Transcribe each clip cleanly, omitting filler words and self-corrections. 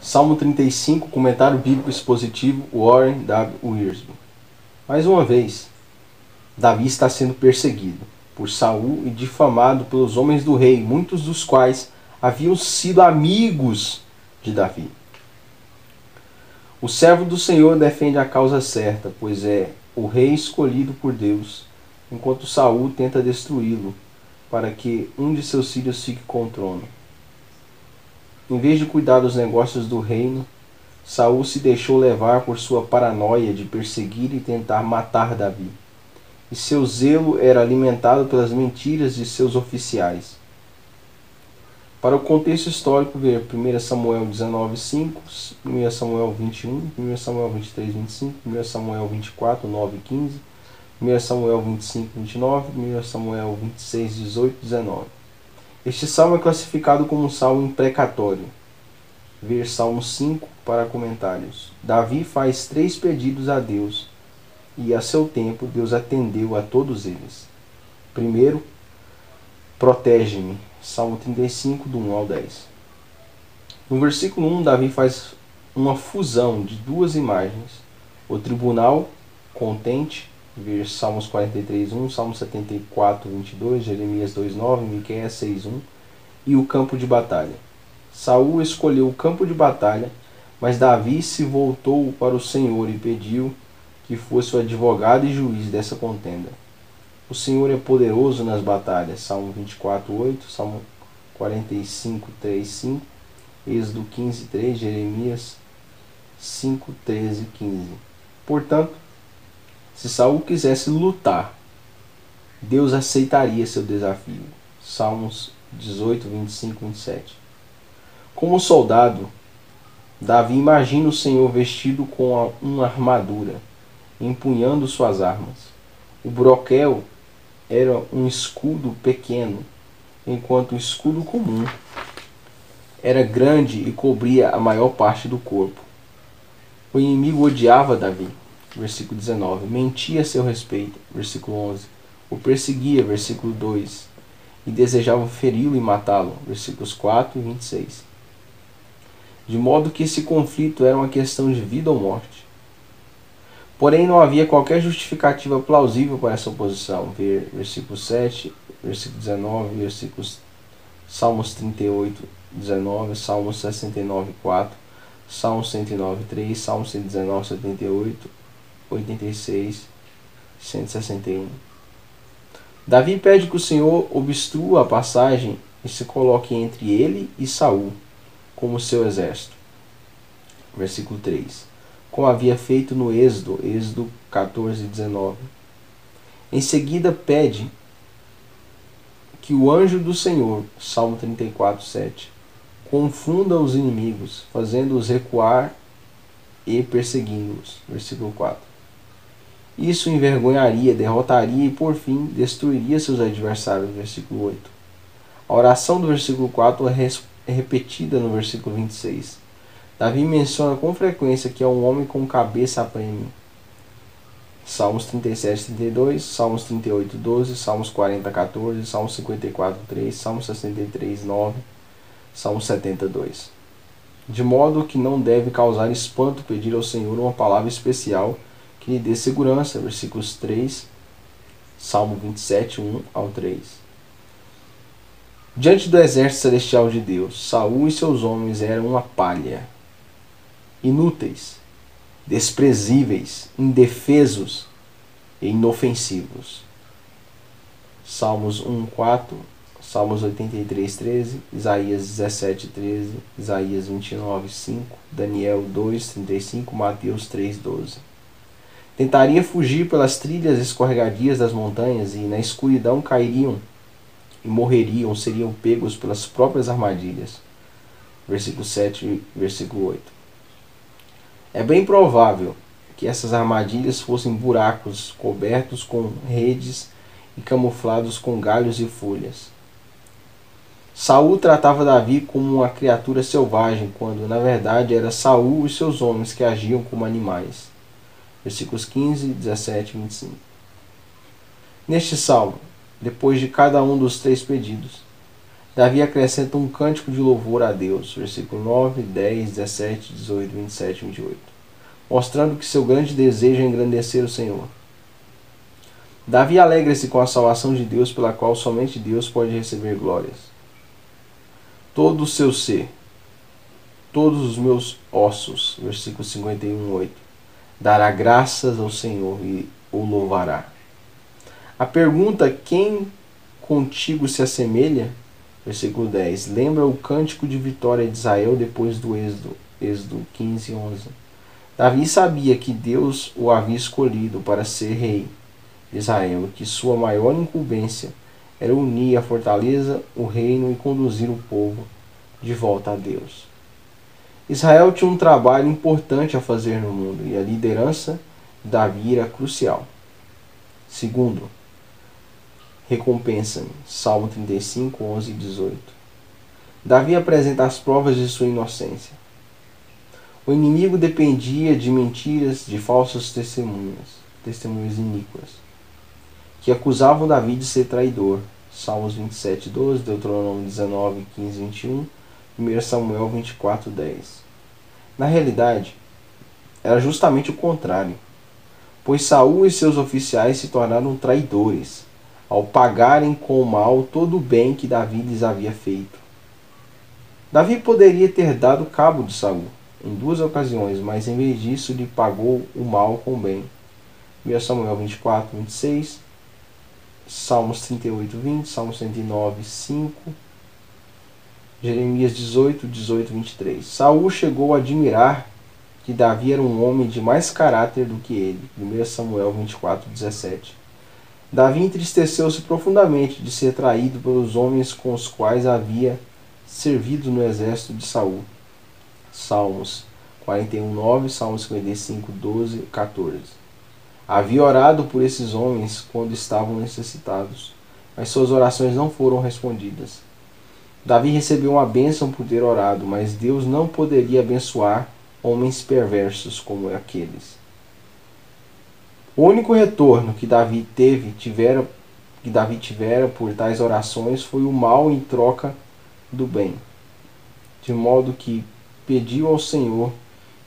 Salmo 35, comentário bíblico expositivo, Warren W. Wiersbe. Mais uma vez, Davi está sendo perseguido por Saul e difamado pelos homens do rei, muitos dos quais haviam sido amigos de Davi. O servo do Senhor defende a causa certa, pois é o rei escolhido por Deus, enquanto Saul tenta destruí-lo, para que um de seus filhos fique com o trono. Em vez de cuidar dos negócios do reino, Saul se deixou levar por sua paranoia de perseguir e tentar matar Davi. E seu zelo era alimentado pelas mentiras de seus oficiais. Para o contexto histórico, ver 1 Samuel 19:5, 1 Samuel 21, 1 Samuel 23:25, 1 Samuel 24, 9 e 15, 1 Samuel 25:29, 1 Samuel 26:18 e 19. Este salmo é classificado como um salmo imprecatório. Ver Salmo 5 para comentários. Davi faz 3 pedidos a Deus, e a seu tempo Deus atendeu a todos eles. Primeiro, protege-me. Salmo 35, do 1 ao 10. No versículo 1, Davi faz uma fusão de duas imagens. O tribunal contente, ver Salmos 43:1, Salmo 74:22, Jeremias 2:9, Miqueias 6:1, e o campo de batalha. Saul escolheu o campo de batalha, mas Davi se voltou para o Senhor e pediu que fosse o advogado e juiz dessa contenda. O Senhor é poderoso nas batalhas. Salmo 24:8, Salmo 45:3-5, Êxodo 15:3, Jeremias 5:13-15. Portanto, se Saul quisesse lutar, Deus aceitaria seu desafio. Salmos 18, 25 e 27. Como soldado, Davi imagina o Senhor vestido com uma armadura, empunhando suas armas. O broquel era um escudo pequeno, enquanto o escudo comum era grande e cobria a maior parte do corpo. O inimigo odiava Davi, versículo 19, mentia a seu respeito, versículo 11, o perseguia, versículo 2, e desejava feri-lo e matá-lo, versículos 4 e 26. De modo que esse conflito era uma questão de vida ou morte. Porém, não havia qualquer justificativa plausível para essa oposição. Ver versículo 7, versículo 19, versículos Salmos 38, 19, Salmos 69, 4, Salmos 109, 3, Salmos 119, 78, 86, 161. Davi pede que o Senhor obstrua a passagem e se coloque entre ele e Saul, como seu exército. Versículo 3. Como havia feito no Êxodo 14, 19. Em seguida pede que o anjo do Senhor, Salmo 34, 7, confunda os inimigos, fazendo-os recuar e perseguindo-os. Versículo 4. Isso envergonharia, derrotaria e, por fim, destruiria seus adversários. Versículo 8. A oração do versículo 4 é repetida no versículo 26. Davi menciona com frequência que é um homem com cabeça a prêmio. Salmos 37, 32, Salmos 38, 12, Salmos 40, 14, Salmos 54, 3, Salmos 63, 9, Salmos 72. De modo que não deve causar espanto pedir ao Senhor uma palavra especial que lhe dê segurança. Versículos 3, Salmo 27, 1 ao 3. Diante do exército celestial de Deus, Saul e seus homens eram uma palha, inúteis, desprezíveis, indefesos e inofensivos. Salmos 1:4, Salmos 83:13, Isaías 17:13, Isaías 29:5, Daniel 2:35, Mateus 3:12. Tentaria fugir pelas trilhas escorregadias das montanhas e na escuridão cairiam e morreriam, seriam pegos pelas próprias armadilhas. Versículo 7 e versículo 8. É bem provável que essas armadilhas fossem buracos cobertos com redes e camuflados com galhos e folhas. Saul tratava Davi como uma criatura selvagem, quando na verdade era Saul e seus homens que agiam como animais. Versículos 15, 17 e 25. Neste salmo, depois de cada um dos 3 pedidos, Davi acrescenta um cântico de louvor a Deus, versículo 9, 10, 17, 18, 27 e 28, mostrando que seu grande desejo é engrandecer o Senhor. Davi alegra-se com a salvação de Deus, pela qual somente Deus pode receber glórias. Todo o seu ser, todos os meus ossos, versículo 51, 8, dará graças ao Senhor e o louvará. A pergunta, quem contigo se assemelha? Versículo 10, lembra o cântico de vitória de Israel depois do Êxodo 15, 11. Davi sabia que Deus o havia escolhido para ser rei de Israel, e que sua maior incumbência era unir a fortaleza, o reino e conduzir o povo de volta a Deus. Israel tinha um trabalho importante a fazer no mundo, e a liderança de Davi era crucial. Segundo, recompensa-me. Salmo 35, 11 e 18. Davi apresenta as provas de sua inocência. O inimigo dependia de mentiras, de falsas testemunhas iníquas, que acusavam Davi de ser traidor. Salmos 27, 12, Deuteronômio 19, 15 e 21, 1 Samuel 24, 10. Na realidade, era justamente o contrário, pois Saul e seus oficiais se tornaram traidores, ao pagarem com o mal todo o bem que Davi lhes havia feito. Davi poderia ter dado cabo de Saul em 2 ocasiões, mas em vez disso lhe pagou o mal com o bem. 1 Samuel 24, 26, Salmos 38, 20, Salmos 109, 5, Jeremias 18, 18, 23. Saul chegou a admirar que Davi era um homem de mais caráter do que ele. 1 Samuel 24, 17. Davi entristeceu-se profundamente de ser traído pelos homens com os quais havia servido no exército de Saul. Salmos 41, 9, Salmos 55, 12 e 14. Havia orado por esses homens quando estavam necessitados, mas suas orações não foram respondidas. Davi recebeu uma bênção por ter orado, mas Deus não poderia abençoar homens perversos como aqueles. O único retorno que Davi tivera por tais orações foi o mal em troca do bem, de modo que pediu ao Senhor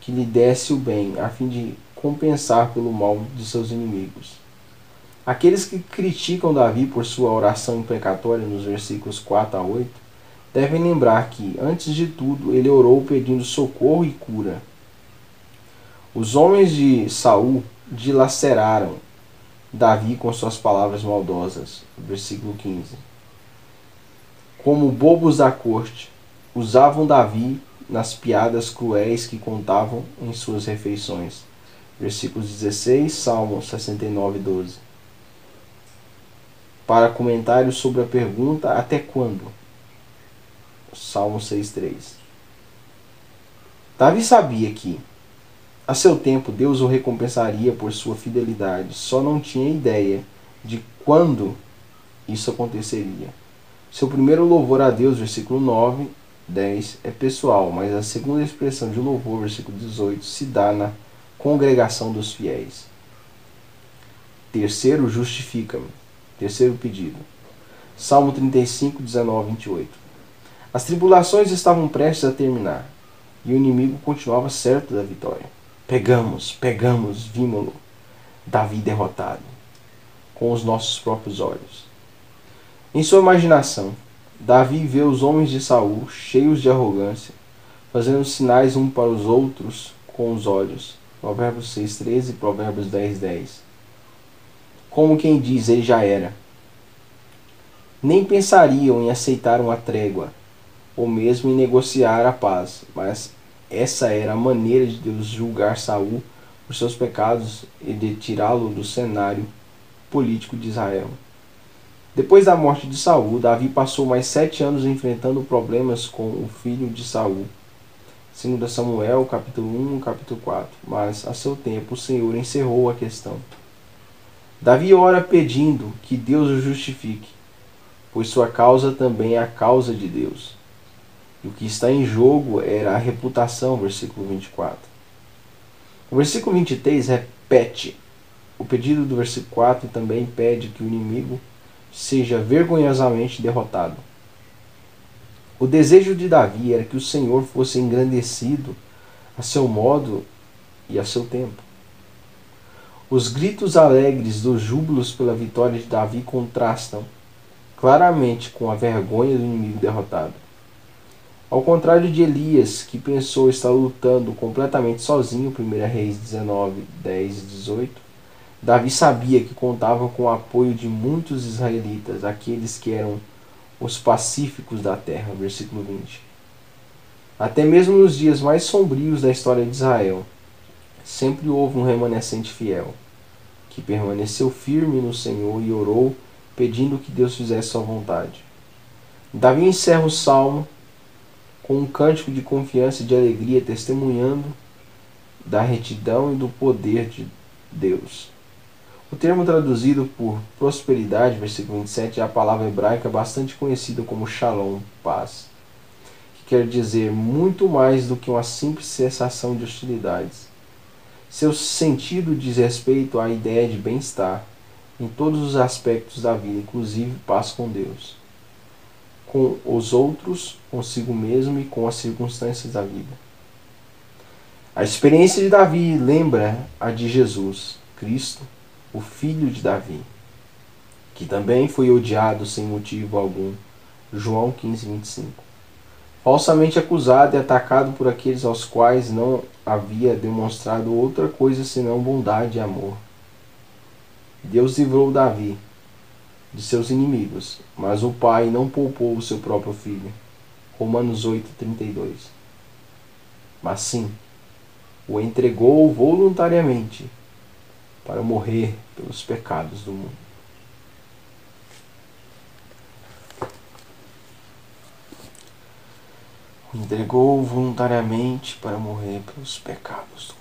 que lhe desse o bem, a fim de compensar pelo mal de seus inimigos. Aqueles que criticam Davi por sua oração imprecatória nos versículos 4 a 8 devem lembrar que, antes de tudo, ele orou pedindo socorro e cura. Os homens de Saul dilaceraram Davi com suas palavras maldosas. Versículo 15. Como bobos da corte, usavam Davi nas piadas cruéis que contavam em suas refeições. Versículos 16, Salmo 69, 12. Para comentários sobre a pergunta até quando? Salmo 6, 3. Davi sabia que, a seu tempo, Deus o recompensaria por sua fidelidade, só não tinha ideia de quando isso aconteceria. Seu primeiro louvor a Deus, versículo 9, 10, é pessoal, mas a segunda expressão de louvor, versículo 18, se dá na congregação dos fiéis. Terceiro, justifica-me. Terceiro pedido. Salmo 35, 19, 28. As tribulações estavam prestes a terminar, e o inimigo continuava certo da vitória. Pegamos, vimos-lo, Davi derrotado, com os nossos próprios olhos. Em sua imaginação, Davi vê os homens de Saul, cheios de arrogância, fazendo sinais um para os outros com os olhos. Provérbios 6:13 e Provérbios 10:10. Como quem diz, ele já era. Nem pensariam em aceitar uma trégua, ou mesmo em negociar a paz, mas essa era a maneira de Deus julgar Saul por seus pecados e de tirá-lo do cenário político de Israel. Depois da morte de Saul, Davi passou mais 7 anos enfrentando problemas com o filho de Saul. 2 Samuel, capítulo 1, capítulo 4. Mas, a seu tempo, o Senhor encerrou a questão. Davi ora pedindo que Deus o justifique, pois sua causa também é a causa de Deus. E o que está em jogo era a reputação, versículo 24. O versículo 23 repete o pedido do versículo 4 e também pede que o inimigo seja vergonhosamente derrotado. O desejo de Davi era que o Senhor fosse engrandecido a seu modo e a seu tempo. Os gritos alegres dos júbilos pela vitória de Davi contrastam claramente com a vergonha do inimigo derrotado. Ao contrário de Elias, que pensou estar lutando completamente sozinho, 1 Reis 19, 10 e 18, Davi sabia que contava com o apoio de muitos israelitas, aqueles que eram os pacíficos da terra, versículo 20. Até mesmo nos dias mais sombrios da história de Israel, sempre houve um remanescente fiel, que permaneceu firme no Senhor e orou, pedindo que Deus fizesse sua vontade. Davi encerra o salmo com um cântico de confiança e de alegria, testemunhando da retidão e do poder de Deus. O termo traduzido por prosperidade, versículo 27, é a palavra hebraica bastante conhecida como shalom, paz, que quer dizer muito mais do que uma simples cessação de hostilidades. Seu sentido diz respeito à ideia de bem-estar em todos os aspectos da vida, inclusive paz com Deus, com os outros, consigo mesmo e com as circunstâncias da vida. A experiência de Davi lembra a de Jesus, Cristo, o filho de Davi, que também foi odiado sem motivo algum, João 15, 25. Falsamente acusado e atacado por aqueles aos quais não havia demonstrado outra coisa senão bondade e amor. Deus livrou Davi de seus inimigos, mas o pai não poupou o seu próprio filho. Romanos 8, 32. Mas sim, o entregou voluntariamente para morrer pelos pecados do mundo. O entregou voluntariamente para morrer pelos pecados do mundo.